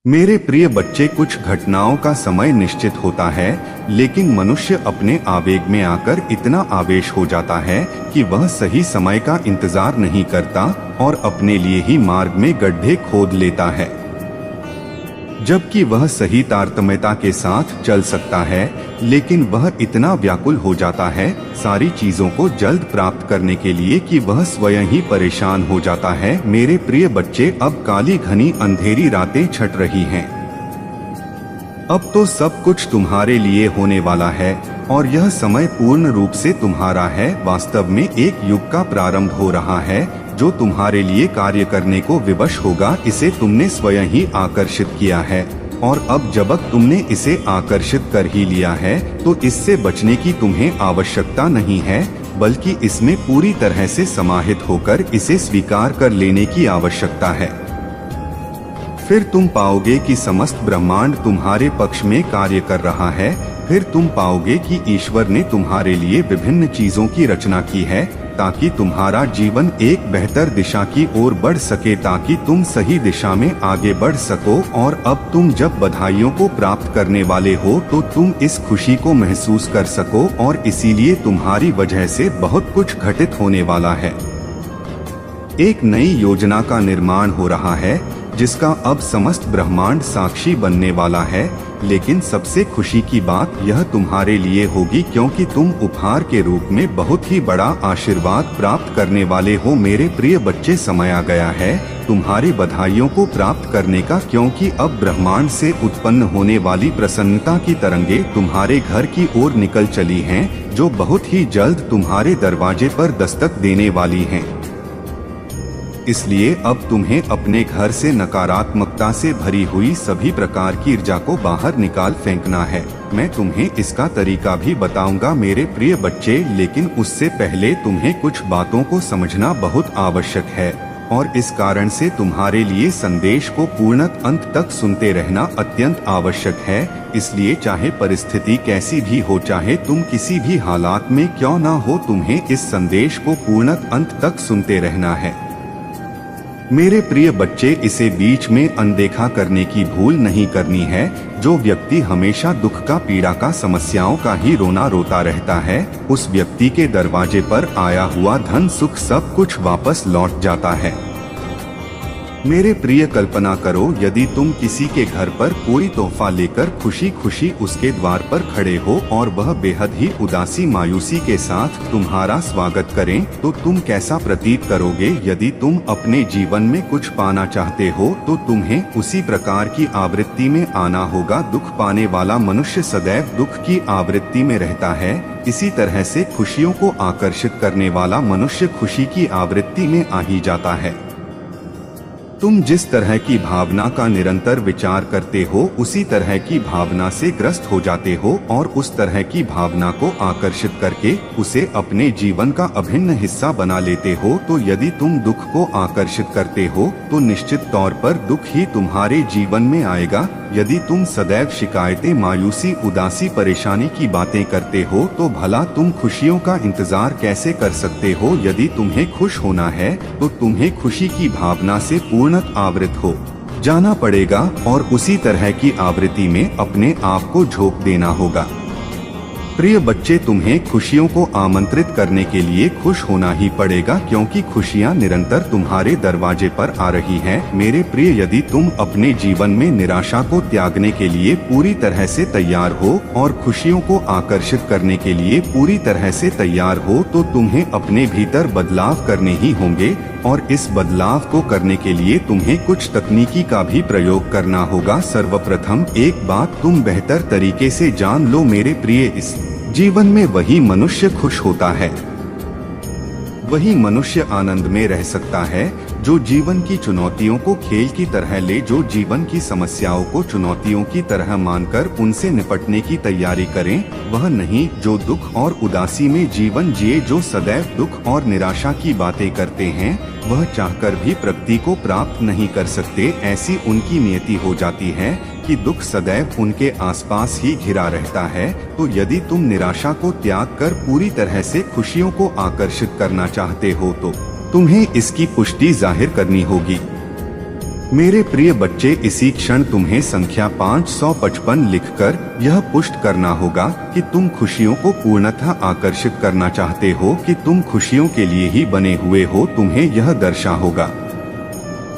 मेरे प्रिय बच्चे, कुछ घटनाओं का समय निश्चित होता है, लेकिन मनुष्य अपने आवेग में आकर इतना आवेश हो जाता है कि वह सही समय का इंतजार नहीं करता और अपने लिए ही मार्ग में गड्ढे खोद लेता है, जबकि वह सही तारतम्यता के साथ चल सकता है। लेकिन वह इतना व्याकुल हो जाता है सारी चीजों को जल्द प्राप्त करने के लिए कि वह स्वयं ही परेशान हो जाता है। मेरे प्रिय बच्चे, अब काली घनी अंधेरी रातें छट रही हैं। अब तो सब कुछ तुम्हारे लिए होने वाला है और यह समय पूर्ण रूप से तुम्हारा है। वास्तव में एक युग का प्रारंभ हो रहा है जो तुम्हारे लिए कार्य करने को विवश होगा। इसे तुमने स्वयं ही आकर्षित किया है और अब जब तुमने इसे आकर्षित कर ही लिया है तो इससे बचने की तुम्हें आवश्यकता नहीं है, बल्कि इसमें पूरी तरह से समाहित होकर इसे स्वीकार कर लेने की आवश्यकता है। फिर तुम पाओगे कि समस्त ब्रह्मांड तुम्हारे पक्ष में कार्य कर रहा है। फिर तुम पाओगे कि ईश्वर ने तुम्हारे लिए विभिन्न चीजों की रचना की है ताकि तुम्हारा जीवन एक बेहतर दिशा की ओर बढ़ सके, ताकि तुम सही दिशा में आगे बढ़ सको। और अब तुम जब बधाइयों को प्राप्त करने वाले हो तो तुम इस खुशी को महसूस कर सको और इसीलिए तुम्हारी वजह से बहुत कुछ घटित होने वाला है। एक नई योजना का निर्माण हो रहा है जिसका अब समस्त ब्रह्मांड साक्षी बनने वाला है। लेकिन सबसे खुशी की बात यह तुम्हारे लिए होगी क्योंकि तुम उपहार के रूप में बहुत ही बड़ा आशीर्वाद प्राप्त करने वाले हो। मेरे प्रिय बच्चे, समय आ गया है तुम्हारी बधाइयों को प्राप्त करने का, क्योंकि अब ब्रह्मांड से उत्पन्न होने वाली प्रसन्नता की तरंगे तुम्हारे घर की ओर निकल चली हैं, जो बहुत ही जल्द तुम्हारे दरवाजे पर दस्तक देने वाली हैं। इसलिए अब तुम्हें अपने घर से नकारात्मकता से भरी हुई सभी प्रकार की ऊर्जा को बाहर निकाल फेंकना है। मैं तुम्हें इसका तरीका भी बताऊंगा मेरे प्रिय बच्चे, लेकिन उससे पहले तुम्हें कुछ बातों को समझना बहुत आवश्यक है और इस कारण से तुम्हारे लिए संदेश को पूर्णत अंत तक सुनते रहना अत्यंत आवश्यक है। इसलिए चाहे परिस्थिति कैसी भी हो, चाहे तुम किसी भी हालात में क्यों ना हो, तुम्हें इस संदेश को पूर्णत अंत तक सुनते रहना है। मेरे प्रिय बच्चे, इसे बीच में अनदेखा करने की भूल नहीं करनी है। जो व्यक्ति हमेशा दुख का, पीड़ा का, समस्याओं का ही रोना रोता रहता है, उस व्यक्ति के दरवाजे पर आया हुआ धन, सुख सब कुछ वापस लौट जाता है। मेरे प्रिय, कल्पना करो यदि तुम किसी के घर पर कोई तोहफा लेकर खुशी खुशी उसके द्वार पर खड़े हो और वह बेहद ही उदासी मायूसी के साथ तुम्हारा स्वागत करें तो तुम कैसा प्रतीत करोगे। यदि तुम अपने जीवन में कुछ पाना चाहते हो तो तुम्हें उसी प्रकार की आवृत्ति में आना होगा। दुख पाने वाला मनुष्य सदैव दुख की आवृत्ति में रहता है। इसी तरह से खुशियों को आकर्षित करने वाला मनुष्य खुशी की आवृत्ति में आ ही जाता है। तुम जिस तरह की भावना का निरंतर विचार करते हो उसी तरह की भावना से ग्रस्त हो जाते हो और उस तरह की भावना को आकर्षित करके उसे अपने जीवन का अभिन्न हिस्सा बना लेते हो। तो यदि तुम दुख को आकर्षित करते हो तो निश्चित तौर पर दुख ही तुम्हारे जीवन में आएगा। यदि तुम सदैव शिकायतें, मायूसी, उदासी, परेशानी की बातें करते हो तो भला तुम खुशियों का इंतजार कैसे कर सकते हो। यदि तुम्हें खुश होना है तो तुम्हें खुशी की भावना से पूर्णत आवृत हो जाना पड़ेगा और उसी तरह की आवृत्ति में अपने आप को झोंक देना होगा। प्रिय बच्चे, तुम्हें खुशियों को आमंत्रित करने के लिए खुश होना ही पड़ेगा क्योंकि खुशियां निरंतर तुम्हारे दरवाजे पर आ रही हैं। मेरे प्रिय, यदि तुम अपने जीवन में निराशा को त्यागने के लिए पूरी तरह से तैयार हो और खुशियों को आकर्षित करने के लिए पूरी तरह से तैयार हो तो तुम्हें अपने भीतर बदलाव करने ही होंगे और इस बदलाव को करने के लिए तुम्हें कुछ तकनीकी का भी प्रयोग करना होगा। सर्वप्रथम एक बात तुम बेहतर तरीके से जान लो मेरे प्रिय, इस जीवन में वही मनुष्य खुश होता है, वही मनुष्य आनंद में रह सकता है जो जीवन की चुनौतियों को खेल की तरह ले, जो जीवन की समस्याओं को चुनौतियों की तरह मानकर उनसे निपटने की तैयारी करें। वह नहीं जो दुख और उदासी में जीवन जिए, जो सदैव दुख और निराशा की बातें करते हैं। वह चाहकर भी प्रगति को प्राप्त नहीं कर सकते। ऐसी उनकी नियति हो जाती है कि दुख सदैव उनके आसपास ही घिरा रहता है। तो यदि तुम निराशा को त्याग कर पूरी तरह से खुशियों को आकर्षित करना चाहते हो तो तुम्हें इसकी पुष्टि जाहिर करनी होगी। मेरे प्रिय बच्चे, इसी क्षण तुम्हें संख्या 555 लिखकर यह पुष्ट करना होगा कि तुम खुशियों को पूर्णतः आकर्षित करना चाहते हो, कि तुम खुशियों के लिए ही बने हुए हो। तुम्हें यह दर्शा होगा।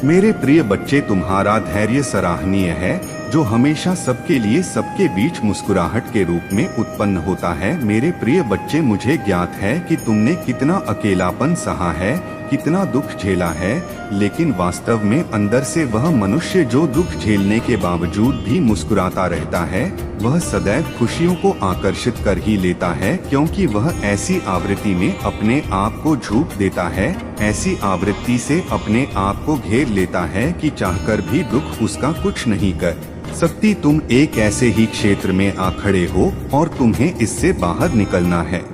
मेरे प्रिय बच्चे, तुम्हारा धैर्य सराहनीय है, जो हमेशा सबके लिए सबके बीच मुस्कुराहट के रूप में उत्पन्न होता है। मेरे प्रिय बच्चे, मुझे ज्ञात है कि तुमने कितना अकेलापन सहा है, कितना दुख झेला है, लेकिन वास्तव में अंदर से वह मनुष्य जो दुख झेलने के बावजूद भी मुस्कुराता रहता है, वह सदैव खुशियों को आकर्षित कर ही लेता है, क्योंकि वह ऐसी आवृत्ति में अपने आप को झोंक देता है, ऐसी आवृत्ति से अपने आप को घेर लेता है कि चाहकर भी दुख उसका कुछ नहीं कर सकती। तुम एक ऐसे ही क्षेत्र में आ खड़े हो और तुम्हें इससे बाहर निकलना है,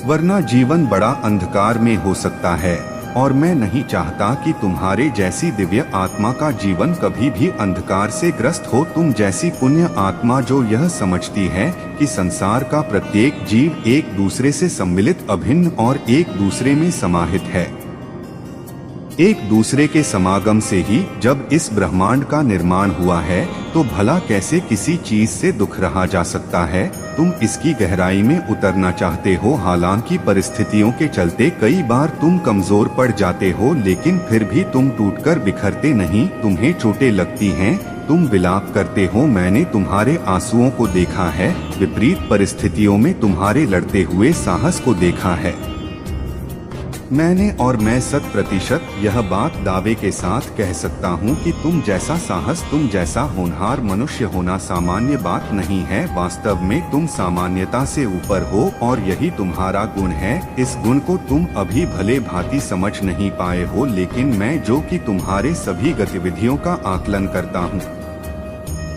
वरना जीवन बड़ा अंधकार में हो सकता है। और मैं नहीं चाहता कि तुम्हारे जैसी दिव्य आत्मा का जीवन कभी भी अंधकार से ग्रस्त हो। तुम जैसी पुण्य आत्मा जो यह समझती है कि संसार का प्रत्येक जीव एक दूसरे से सम्मिलित, अभिन्न और एक दूसरे में समाहित है। एक दूसरे के समागम से ही जब इस ब्रह्मांड का निर्माण हुआ है, तो भला कैसे किसी चीज से दुख रहा जा सकता है। तुम इसकी गहराई में उतरना चाहते हो, हालांकि परिस्थितियों के चलते कई बार तुम कमजोर पड़ जाते हो, लेकिन फिर भी तुम टूटकर बिखरते नहीं। तुम्हें चोटें लगती हैं, तुम विलाप करते हो। मैंने तुम्हारे आंसुओं को देखा है, विपरीत परिस्थितियों में तुम्हारे लड़ते हुए साहस को देखा है मैंने, और मैं 100% यह बात दावे के साथ कह सकता हूँ कि तुम जैसा साहस, तुम जैसा होनहार मनुष्य होना सामान्य बात नहीं है। वास्तव में तुम सामान्यता से ऊपर हो और यही तुम्हारा गुण है। इस गुण को तुम अभी भले भांति समझ नहीं पाए हो, लेकिन मैं जो कि तुम्हारे सभी गतिविधियों का आकलन करता हूँ,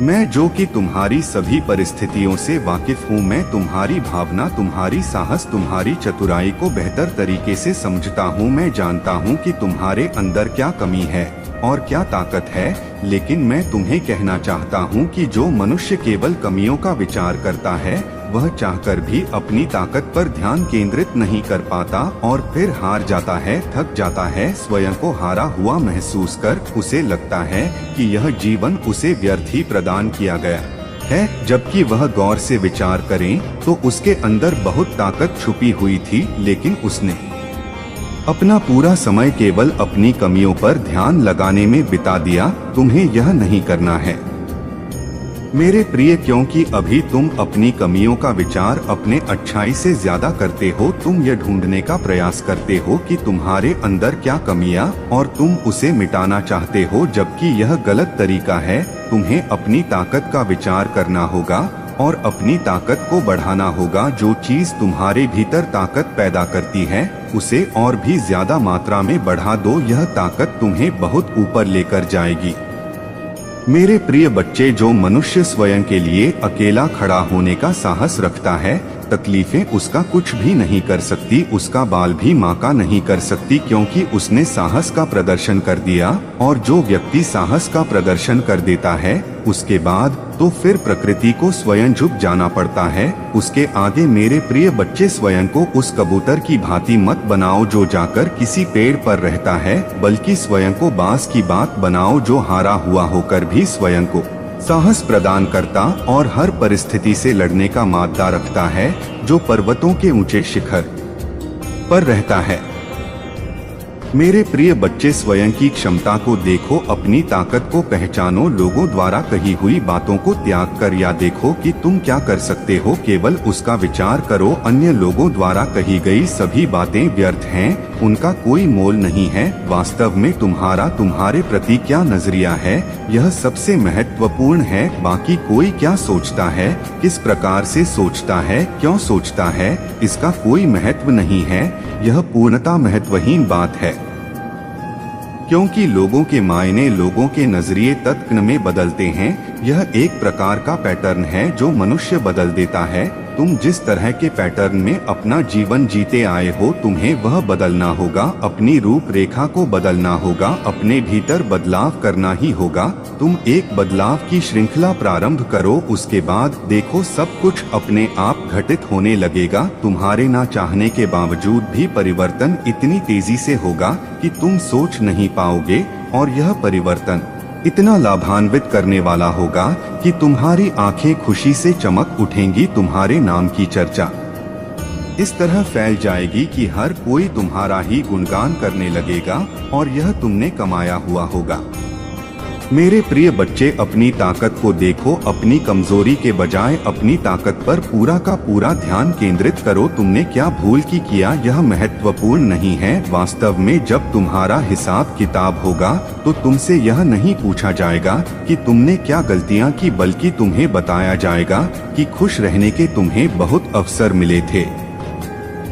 मैं जो कि तुम्हारी सभी परिस्थितियों से वाकिफ हूँ, मैं तुम्हारी भावना, तुम्हारी साहस, तुम्हारी चतुराई को बेहतर तरीके से समझता हूँ। मैं जानता हूँ कि तुम्हारे अंदर क्या कमी है और क्या ताकत है, लेकिन मैं तुम्हें कहना चाहता हूँ कि जो मनुष्य केवल कमियों का विचार करता है, वह चाहकर भी अपनी ताकत पर ध्यान केंद्रित नहीं कर पाता और फिर हार जाता है, थक जाता है। स्वयं को हारा हुआ महसूस कर उसे लगता है कि यह जीवन उसे व्यर्थ ही प्रदान किया गया है, जबकि वह गौर से विचार करें तो उसके अंदर बहुत ताकत छुपी हुई थी, लेकिन उसने अपना पूरा समय केवल अपनी कमियों पर ध्यान लगाने में बिता दिया। तुम्हें यह नहीं करना है मेरे प्रिय, क्योंकि अभी तुम अपनी कमियों का विचार अपने अच्छाई से ज्यादा करते हो। तुम यह ढूंढने का प्रयास करते हो कि तुम्हारे अंदर क्या कमियां और तुम उसे मिटाना चाहते हो, जबकि यह गलत तरीका है। तुम्हें अपनी ताकत का विचार करना होगा और अपनी ताकत को बढ़ाना होगा। जो चीज तुम्हारे भीतर ताकत पैदा करती है, उसे और भी ज्यादा मात्रा में बढ़ा दो। यह ताकत तुम्हें बहुत ऊपर लेकर जाएगी। मेरे प्रिय बच्चे, जो मनुष्य स्वयं के लिए अकेला खड़ा होने का साहस रखता है, तकलीफें उसका कुछ भी नहीं कर सकती, उसका बाल भी माँ का नहीं कर सकती, क्योंकि उसने साहस का प्रदर्शन कर दिया। और जो व्यक्ति साहस का प्रदर्शन कर देता है, उसके बाद तो फिर प्रकृति को स्वयं झुक जाना पड़ता है उसके आगे। मेरे प्रिय बच्चे, स्वयं को उस कबूतर की भांति मत बनाओ जो जाकर किसी पेड़ पर रहता है, बल्कि स्वयं को बाज की बात बनाओ जो हारा हुआ होकर भी स्वयं को साहस प्रदान करता और हर परिस्थिति से लड़ने का मादा रखता है, जो पर्वतों के ऊंचे शिखर पर रहता है। मेरे प्रिय बच्चे, स्वयं की क्षमता को देखो, अपनी ताकत को पहचानो। लोगों द्वारा कही हुई बातों को त्याग कर या देखो कि तुम क्या कर सकते हो, केवल उसका विचार करो। अन्य लोगों द्वारा कही गई सभी बातें व्यर्थ हैं, उनका कोई मोल नहीं है। वास्तव में तुम्हारा तुम्हारे प्रति क्या नजरिया है, यह सबसे महत्वपूर्ण है। बाकी कोई क्या सोचता है, किस प्रकार से सोचता है, क्यों सोचता है, इसका कोई महत्व नहीं है। यह पूर्णतः महत्वहीन बात है, क्योंकि लोगों के मायने लोगों के नजरिए तत्क्षण में बदलते हैं। यह एक प्रकार का पैटर्न है जो मनुष्य बदल देता है। तुम जिस तरह के पैटर्न में अपना जीवन जीते आए हो, तुम्हें वह बदलना होगा। अपनी रूपरेखा को बदलना होगा, अपने भीतर बदलाव करना ही होगा। तुम एक बदलाव की श्रृंखला प्रारंभ करो, उसके बाद देखो सब कुछ अपने आप घटित होने लगेगा। तुम्हारे ना चाहने के बावजूद भी परिवर्तन इतनी तेजी से होगा कि तुम सोच नहीं पाओगे। और यह परिवर्तन इतना लाभान्वित करने वाला होगा कि तुम्हारी आंखें खुशी से चमक उठेंगी। तुम्हारे नाम की चर्चा इस तरह फैल जाएगी कि हर कोई तुम्हारा ही गुणगान करने लगेगा और यह तुमने कमाया हुआ होगा। मेरे प्रिय बच्चे, अपनी ताकत को देखो, अपनी कमजोरी के बजाय अपनी ताकत पर पूरा का पूरा ध्यान केंद्रित करो। तुमने क्या भूल की किया यह महत्वपूर्ण नहीं है। वास्तव में जब तुम्हारा हिसाब किताब होगा तो तुमसे यह नहीं पूछा जाएगा कि तुमने क्या गलतियां की, बल्कि तुम्हें बताया जाएगा कि खुश रहने के तुम्हें बहुत अवसर मिले थे।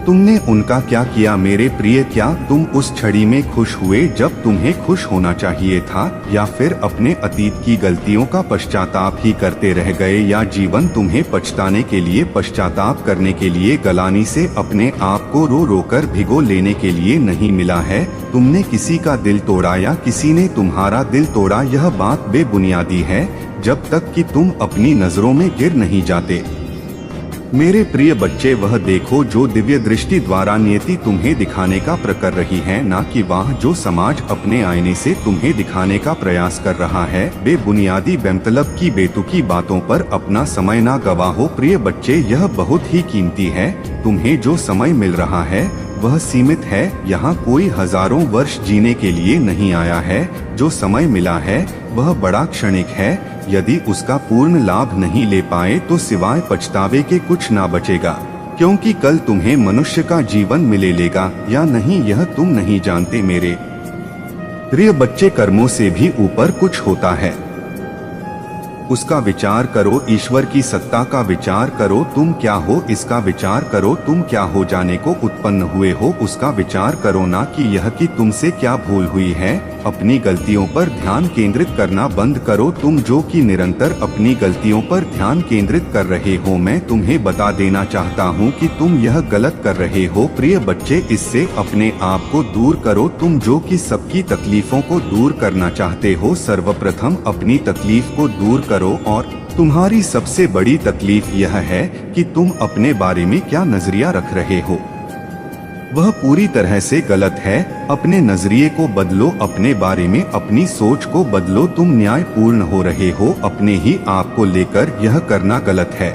तुमने उनका क्या किया मेरे प्रिय? क्या तुम उस छड़ी में खुश हुए जब तुम्हें खुश होना चाहिए था, या फिर अपने अतीत की गलतियों का पश्चाताप ही करते रह गए, या जीवन तुम्हें पछताने के लिए, पश्चाताप करने के लिए, गलानी से अपने आप को रो रो कर भिगो लेने के लिए नहीं मिला है? तुमने किसी का दिल तोड़ा या किसी ने तुम्हारा दिल तोड़ा, यह बात बेबुनियादी है जब तक कि तुम अपनी नजरों में गिर नहीं जाते। मेरे प्रिय बच्चे, वह देखो जो दिव्य दृष्टि द्वारा नियति तुम्हें दिखाने का कर रही है, ना कि वह जो समाज अपने आईने से तुम्हें दिखाने का प्रयास कर रहा है। बेबुनियादी बेमतलब की बेतुकी बातों पर अपना समय ना गवाहो। प्रिय बच्चे, यह बहुत ही कीमती है। तुम्हें जो समय मिल रहा है वह सीमित है। यहाँ कोई हजारों वर्ष जीने के लिए नहीं आया है। जो समय मिला है वह बड़ा क्षणिक है। यदि उसका पूर्ण लाभ नहीं ले पाए तो सिवाय पछतावे के कुछ ना बचेगा, क्योंकि कल तुम्हें मनुष्य का जीवन मिलेगा या नहीं यह तुम नहीं जानते। मेरे प्रिय बच्चे, कर्मों से भी ऊपर कुछ होता है, उसका विचार करो। ईश्वर की सत्ता का विचार करो। तुम क्या हो इसका विचार करो। तुम क्या हो जाने को उत्पन्न हुए हो उसका विचार करो, ना कि यह कि तुमसे क्या भूल हुई है। अपनी गलतियों पर ध्यान केंद्रित करना बंद करो। तुम जो कि निरंतर अपनी गलतियों पर ध्यान केंद्रित कर रहे हो, मैं तुम्हें बता देना चाहता हूँ कि तुम यह गलत कर रहे हो। प्रिय बच्चे, इससे अपने आप को दूर करो। तुम जो कि सबकी तकलीफों को दूर करना चाहते हो, सर्वप्रथम अपनी तकलीफ को दूर करो। और तुम्हारी सबसे बड़ी तकलीफ यह है कि तुम अपने बारे में क्या नजरिया रख रहे हो, वह पूरी तरह से गलत है। अपने नजरिए को बदलो, अपने बारे में अपनी सोच को बदलो। तुम न्यायपूर्ण हो रहे हो, अपने ही आप को लेकर यह करना गलत है।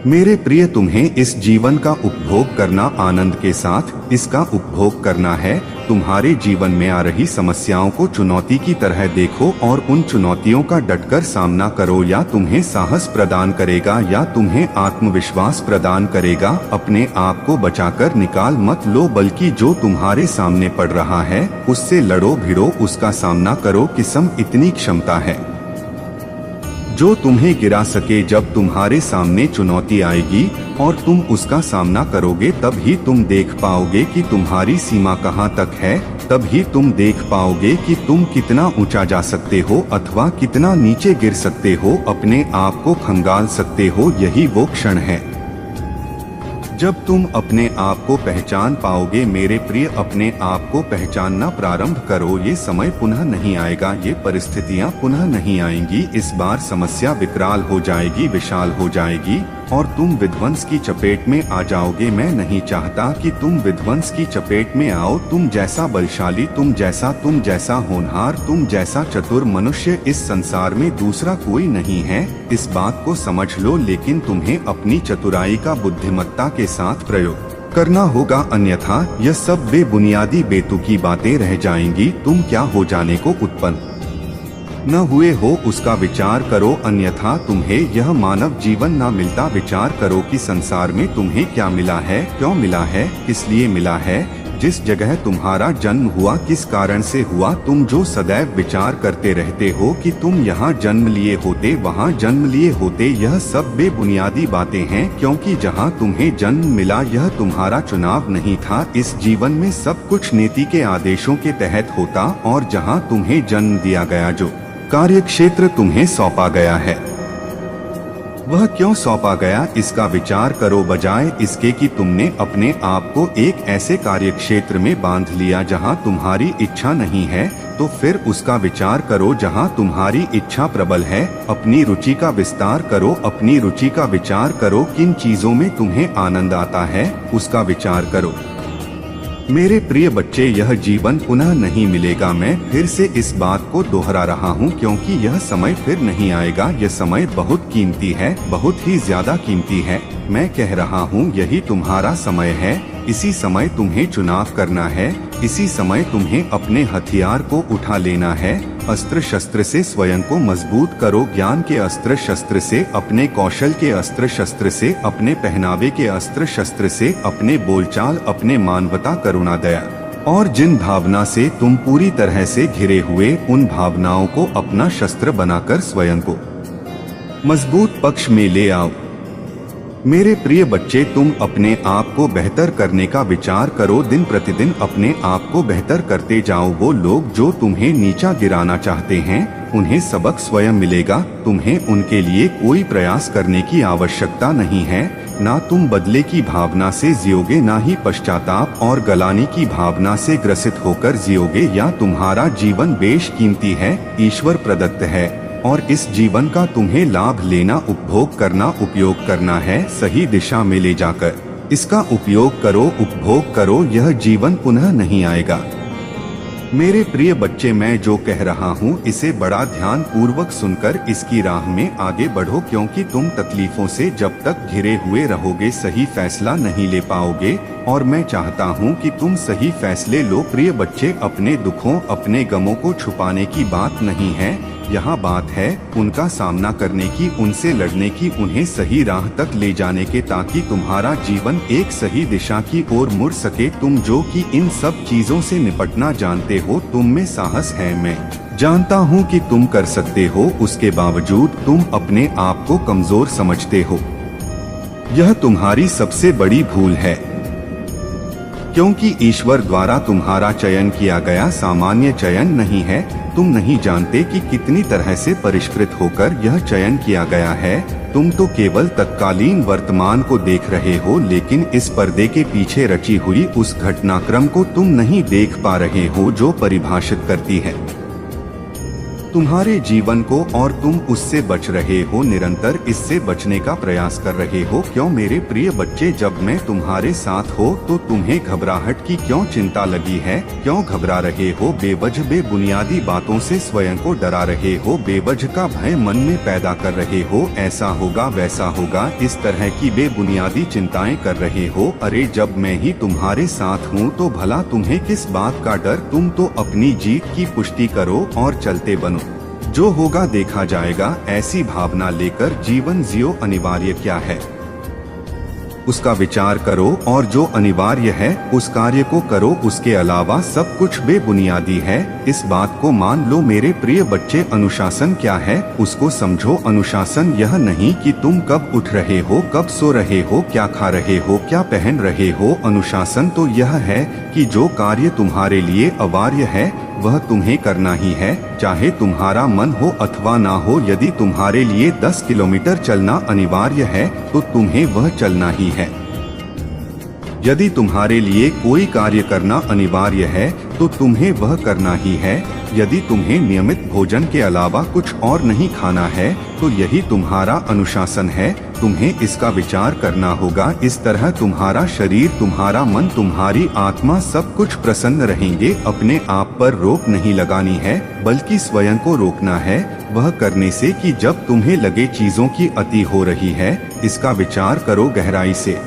मेरे प्रिय, तुम्हें इस जीवन का उपभोग करना आनंद के साथ इसका उपभोग करना है। तुम्हारे जीवन में आ रही समस्याओं को चुनौती की तरह देखो और उन चुनौतियों का डटकर सामना करो। या तुम्हें साहस प्रदान करेगा या तुम्हें आत्मविश्वास प्रदान करेगा। अपने आप को बचाकर निकाल मत लो, बल्कि जो तुम्हारे सामने पड़ रहा है उससे लड़ो भिड़ो, उसका सामना करो। किस्म इतनी क्षमता है जो तुम्हें गिरा सके। जब तुम्हारे सामने चुनौती आएगी और तुम उसका सामना करोगे, तब ही तुम देख पाओगे कि तुम्हारी सीमा कहाँ तक है। तब ही तुम देख पाओगे कि तुम कितना ऊंचा जा सकते हो अथवा कितना नीचे गिर सकते हो, अपने आप को खंगाल सकते हो। यही वो क्षण है जब तुम अपने आप को पहचान पाओगे। मेरे प्रिय, अपने आप को पहचानना प्रारंभ करो। ये समय पुनः नहीं आएगा, ये परिस्थितियां पुनः नहीं आएंगी। इस बार समस्या विकराल हो जाएगी, विशाल हो जाएगी और तुम विध्वंस की चपेट में आ जाओगे। मैं नहीं चाहता कि तुम विध्वंस की चपेट में आओ। तुम जैसा बलशाली, तुम जैसा होनहार, तुम जैसा चतुर मनुष्य इस संसार में दूसरा कोई नहीं है। इस बात को समझ लो, लेकिन तुम्हें अपनी चतुराई का बुद्धिमत्ता के साथ प्रयोग करना होगा, अन्यथा यह सब बेबुनियादी बेतुकी बातें रह जाएंगी। तुम क्या हो जाने को उत्पन्न न हुए हो उसका विचार करो, अन्यथा तुम्हें यह मानव जीवन न मिलता। विचार करो कि संसार में तुम्हें क्या मिला है, क्यों मिला है, किस लिए मिला है। जिस जगह तुम्हारा जन्म हुआ, किस कारण से हुआ। तुम जो सदैव विचार करते रहते हो कि तुम यहाँ जन्म लिए होते, वहाँ जन्म लिए होते, यह सब बेबुनियादी बातें हैं, क्योंकि जहाँ तुम्हें जन्म मिला यह तुम्हारा चुनाव नहीं था। इस जीवन में सब कुछ नीति के आदेशों के तहत होता, और जहाँ तुम्हें जन्म दिया गया, जो कार्यक्षेत्र तुम्हें सौंपा गया है, वह क्यों सौंपा गया इसका विचार करो, बजाय इसके कि तुमने अपने आप को एक ऐसे कार्यक्षेत्र में बांध लिया जहां तुम्हारी इच्छा नहीं है। तो फिर उसका विचार करो जहां तुम्हारी इच्छा प्रबल है। अपनी रुचि का विस्तार करो, अपनी रुचि का विचार करो। किन चीजों में तुम्हें आनंद आता है उसका विचार करो। मेरे प्रिय बच्चे, यह जीवन पुनः नहीं मिलेगा। मैं फिर से इस बात को दोहरा रहा हूँ क्योंकि यह समय फिर नहीं आएगा। यह समय बहुत कीमती है, बहुत ही ज्यादा कीमती है। मैं कह रहा हूँ यही तुम्हारा समय है। इसी समय तुम्हें चुनाव करना है। इसी समय तुम्हें अपने हथियार को उठा लेना है। अस्त्र शस्त्र से स्वयं को मजबूत करो, ज्ञान के अस्त्र शस्त्र से, अपने कौशल के अस्त्र शस्त्र से, अपने पहनावे के अस्त्र शस्त्र से, अपने बोलचाल, अपने मानवता, करुणा, दया और जिन भावना से तुम पूरी तरह से घिरे हुए, उन भावनाओं को अपना शस्त्र बनाकर स्वयं को मजबूत पक्ष में ले आओ। मेरे प्रिय बच्चे, तुम अपने आप को बेहतर करने का विचार करो। दिन प्रतिदिन अपने आप को बेहतर करते जाओ। वो लोग जो तुम्हें नीचा गिराना चाहते हैं, उन्हें सबक स्वयं मिलेगा। तुम्हें उनके लिए कोई प्रयास करने की आवश्यकता नहीं है। ना तुम बदले की भावना से जियोगे, ना ही पश्चाताप और गलानी की भावना से ग्रसित होकर जियोगे। या तुम्हारा जीवन बेशकीमती है, ईश्वर प्रदत्त है और इस जीवन का तुम्हें लाभ लेना, उपभोग करना, उपयोग करना है। सही दिशा में ले जाकर इसका उपयोग करो, उपभोग करो। यह जीवन पुनः नहीं आएगा। मेरे प्रिय बच्चे, मैं जो कह रहा हूँ इसे बड़ा ध्यान पूर्वक सुनकर इसकी राह में आगे बढ़ो, क्योंकि तुम तकलीफों से जब तक घिरे हुए रहोगे सही फैसला नहीं ले पाओगे। और मैं चाहता हूँ कि तुम सही फैसले लो। प्रिय बच्चे, अपने दुखों, अपने गमों को छुपाने की बात नहीं है। यहाँ बात है उनका सामना करने की, उनसे लड़ने की, उन्हें सही राह तक ले जाने के, ताकि तुम्हारा जीवन एक सही दिशा की ओर मुड़ सके। तुम जो कि इन सब चीजों से निपटना जानते हो, तुम में साहस है। मैं जानता हूँ कि तुम कर सकते हो, उसके बावजूद तुम अपने आप को कमजोर समझते हो। यह तुम्हारी सबसे बड़ी भूल है, क्योंकि ईश्वर द्वारा तुम्हारा चयन किया गया सामान्य चयन नहीं है। तुम नहीं जानते कि कितनी तरह से परिष्कृत होकर यह चयन किया गया है। तुम तो केवल तत्कालीन वर्तमान को देख रहे हो, लेकिन इस पर्दे के पीछे रची हुई उस घटनाक्रम को तुम नहीं देख पा रहे हो जो परिभाषित करती है तुम्हारे जीवन को, और तुम उससे बच रहे हो, निरंतर इससे बचने का प्रयास कर रहे हो। क्यों मेरे प्रिय बच्चे, जब मैं तुम्हारे साथ हो तो तुम्हें घबराहट की क्यों चिंता लगी है? क्यों घबरा रहे हो? बेवजह बेबुनियादी बातों से स्वयं को डरा रहे हो, बेवजह का भय मन में पैदा कर रहे हो। ऐसा होगा, वैसा होगा, इस तरह की बेबुनियादी चिंताएं कर रहे हो। अरे जब मैं ही तुम्हारे साथ हूँ तो भला तुम्हें किस बात का डर? तुम तो अपनी जीत की पुष्टि करो और चलते बनो। जो होगा देखा जाएगा, ऐसी भावना लेकर जीवन जियो। अनिवार्य क्या है उसका विचार करो, और जो अनिवार्य है उस कार्य को करो। उसके अलावा सब कुछ बेबुनियादी है। इस बात को मान लो मेरे प्रिय बच्चे। अनुशासन क्या है उसको समझो। अनुशासन यह नहीं कि तुम कब उठ रहे हो, कब सो रहे हो, क्या खा रहे हो, क्या पहन रहे हो। अनुशासन तो यह है कि जो कार्य तुम्हारे लिए अवार्य है वह तुम्हें करना ही है, चाहे तुम्हारा मन हो अथवा ना हो। यदि तुम्हारे लिए 10 किलोमीटर चलना अनिवार्य है तो तुम्हें वह चलना ही है। यदि तुम्हारे लिए कोई कार्य करना अनिवार्य है तो तुम्हें वह करना ही है। यदि तुम्हें नियमित भोजन के अलावा कुछ और नहीं खाना है तो यही तुम्हारा अनुशासन है। तुम्हें इसका विचार करना होगा। इस तरह तुम्हारा शरीर, तुम्हारा मन, तुम्हारी आत्मा सब कुछ प्रसन्न रहेंगे। अपने आप पर रोक नहीं लगानी है, बल्कि स्वयं को रोकना है वह करने से कि जब तुम्हें लगे चीजों की अति हो रही है। इसका विचार करो गहराई से।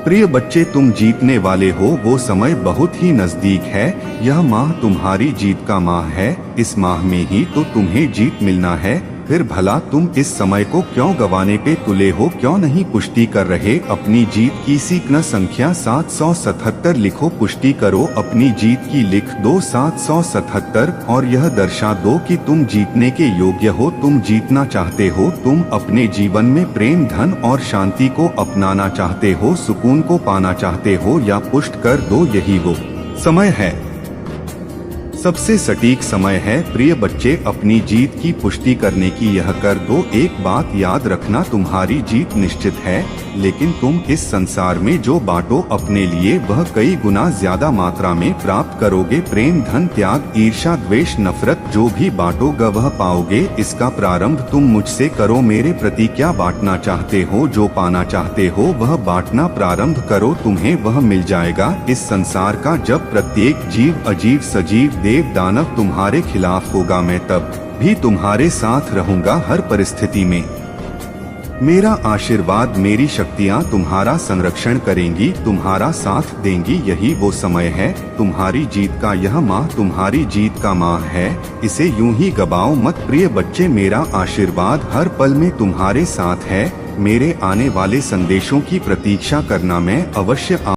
प्रिय बच्चे, तुम जीतने वाले हो। वो समय बहुत ही नजदीक है। यह माह तुम्हारी जीत का माह है। इस माह में ही तो तुम्हें जीत मिलना है। फिर भला तुम इस समय को क्यों गंवाने पे तुले हो? क्यों नहीं पुष्टि कर रहे अपनी जीत की? सीखना संख्या 777 लिखो, पुष्टि करो अपनी जीत की। लिख दो 777 और यह दर्शा दो कि तुम जीतने के योग्य हो। तुम जीतना चाहते हो। तुम अपने जीवन में प्रेम, धन और शांति को अपनाना चाहते हो, सुकून को पाना चाहते हो, या पुष्ट कर दो यही वो समय है। सबसे सटीक समय है प्रिय बच्चे अपनी जीत की पुष्टि करने की। यह कर दो। एक बात याद रखना, तुम्हारी जीत निश्चित है, लेकिन तुम इस संसार में जो बांटो अपने लिए वह कई गुना ज्यादा मात्रा में प्राप्त करोगे। प्रेम, धन, त्याग, ईर्ष्या, द्वेष, नफरत जो भी बांटोगे वह पाओगे। इसका प्रारंभ तुम मुझसे करो। मेरे प्रति क्या बांटना चाहते हो, जो पाना चाहते हो वह बांटना प्रारंभ करो, तुम्हें वह मिल जाएगा। इस संसार का जब प्रत्येक जीव, अजीव, सजीव, देव, दानव तुम्हारे खिलाफ होगा, मैं तब भी तुम्हारे साथ रहूंगा हर परिस्थिति में। मेरा आशीर्वाद, मेरी शक्तियाँ तुम्हारा संरक्षण करेंगी, तुम्हारा साथ देंगी। यही वो समय है, तुम्हारी जीत का यह माह तुम्हारी जीत का माह है, इसे यूं ही गवाओ मत। प्रिय बच्चे, मेरा आशीर्वाद हर पल में तुम्हारे साथ है। मेरे आने वाले संदेशों की प्रतीक्षा करना, मैं अवश्य